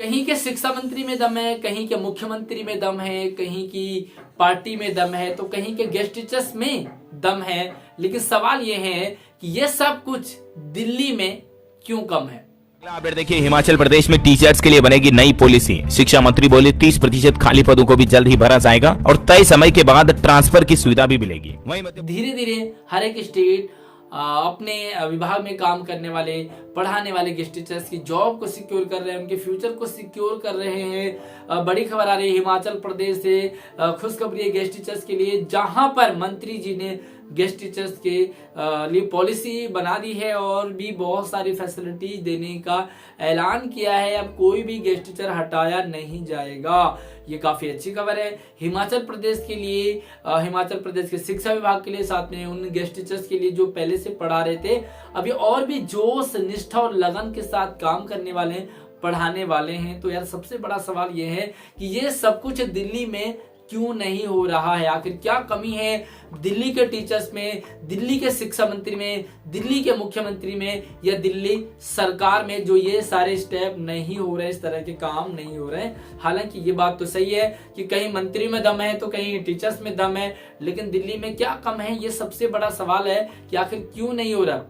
कहीं के शिक्षा मंत्री में दम है, कहीं के मुख्यमंत्री में दम है, कहीं की पार्टी में दम है, तो कहीं के गेस्ट टीचर्स में दम है। लेकिन सवाल यह है कि ये सब कुछ दिल्ली में क्यों कम है। अपडेट देखिए, हिमाचल प्रदेश में टीचर्स के लिए बनेगी नई पॉलिसी। शिक्षा मंत्री बोले 30% खाली पदों को भी जल्द ही भरा जाएगा और तय समय के बाद ट्रांसफर की सुविधा भी मिलेगी। वहीं धीरे धीरे हर एक स्टेट अपने विभाग में काम करने वाले, पढ़ाने वाले गेस्ट टीचर्स की जॉब को सिक्योर कर रहे हैं, उनके फ्यूचर को सिक्योर कर रहे हैं। बड़ी खबर आ रही है हिमाचल प्रदेश से, खुशखबरी है गेस्ट टीचर्स के लिए, जहां पर मंत्री जी ने गेस्ट टीचर्स के लिए पॉलिसी बना दी है और भी बहुत सारी फैसिलिटीज देने का ऐलान किया है। अब कोई भी गेस्ट टीचर हटाया नहीं जाएगा। ये काफी अच्छी खबर है हिमाचल प्रदेश के लिए, हिमाचल प्रदेश के शिक्षा विभाग के लिए, साथ में उन गेस्ट टीचर्स के लिए जो पहले से पढ़ा रहे थे, अभी और भी जोश, निष्ठा और लगन के साथ काम करने वाले हैं, पढ़ाने वाले हैं। तो यार सबसे बड़ा सवाल ये है कि ये सब कुछ दिल्ली में क्यों नहीं हो रहा है। आखिर क्या कमी है दिल्ली के टीचर्स में, दिल्ली के शिक्षा मंत्री में, दिल्ली के मुख्यमंत्री में, या दिल्ली सरकार में, जो ये सारे स्टेप नहीं हो रहे, इस तरह के काम नहीं हो रहे। हालांकि ये बात तो सही है कि कहीं मंत्री में दम है तो कहीं टीचर्स में दम है, लेकिन दिल्ली में क्या कम है, ये सबसे बड़ा सवाल है कि आखिर क्यों नहीं हो रहा।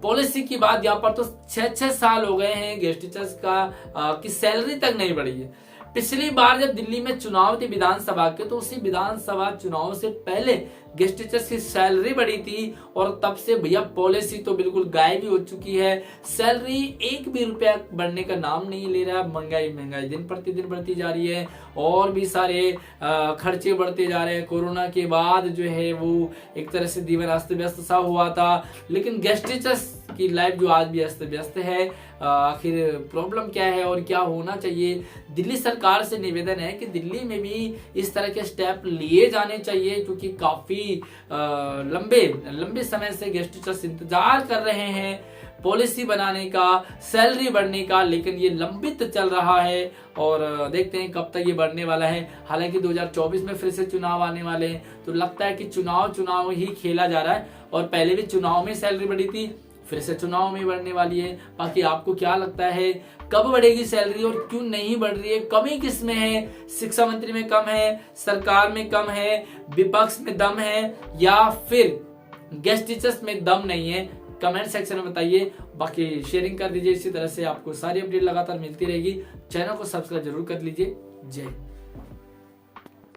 पॉलिसी की बात यहाँ पर तो 6-6 साल हो गए हैं गेस्ट टीचर्स का की सैलरी तक नहीं बढ़ी है। पिछली बार जब दिल्ली में चुनाव थे विधानसभा के, तो उसी विधानसभा चुनाव से पहले गेस्ट टीचर्स की सैलरी बढ़ी थी और तब से भैया पॉलिसी तो बिल्कुल गायब ही हो चुकी है। सैलरी एक भी रुपया बढ़ने का नाम नहीं ले रहा। महंगाई दिन प्रतिदिन बढ़ती जा रही है और भी सारे खर्चे बढ़ते जा रहे हैं। कोरोना के बाद जो है वो एक तरह से जीवन अस्त व्यस्त सा हुआ था, लेकिन गेस्ट टीचर्स की लाइफ जो आज भी अस्त व्यस्त है। आखिर प्रॉब्लम क्या है और क्या होना चाहिए। दिल्ली सरकार से निवेदन है कि दिल्ली में भी इस तरह के स्टेप लिए जाने चाहिए, क्योंकि काफी लंबे समय से गेस्ट टीचर्स इंतजार कर रहे हैं पॉलिसी बनाने का, सैलरी बढ़ने का, लेकिन ये लंबित चल रहा है और देखते हैं कब तक ये बढ़ने वाला है। हालांकि 2024 में फिर से चुनाव आने वाले हैं, तो लगता है कि चुनाव ही खेला जा रहा है और पहले भी चुनाव में सैलरी बढ़ी थी, फिर से चुनाव में बढ़ने वाली है। बाकी आपको क्या लगता है कब बढ़ेगी सैलरी और क्यों नहीं बढ़ रही है? कमी किस में है? शिक्षा मंत्री में कम है, सरकार में कम है, विपक्ष में दम है, या फिर गेस्ट टीचर्स में दम नहीं है? कमेंट सेक्शन में बताइए। बाकी शेयरिंग कर दीजिए। इसी तरह से आपको सारी अपडेट लगातार मिलती रहेगी। चैनल को सब्सक्राइब जरूर कर लीजिए। जय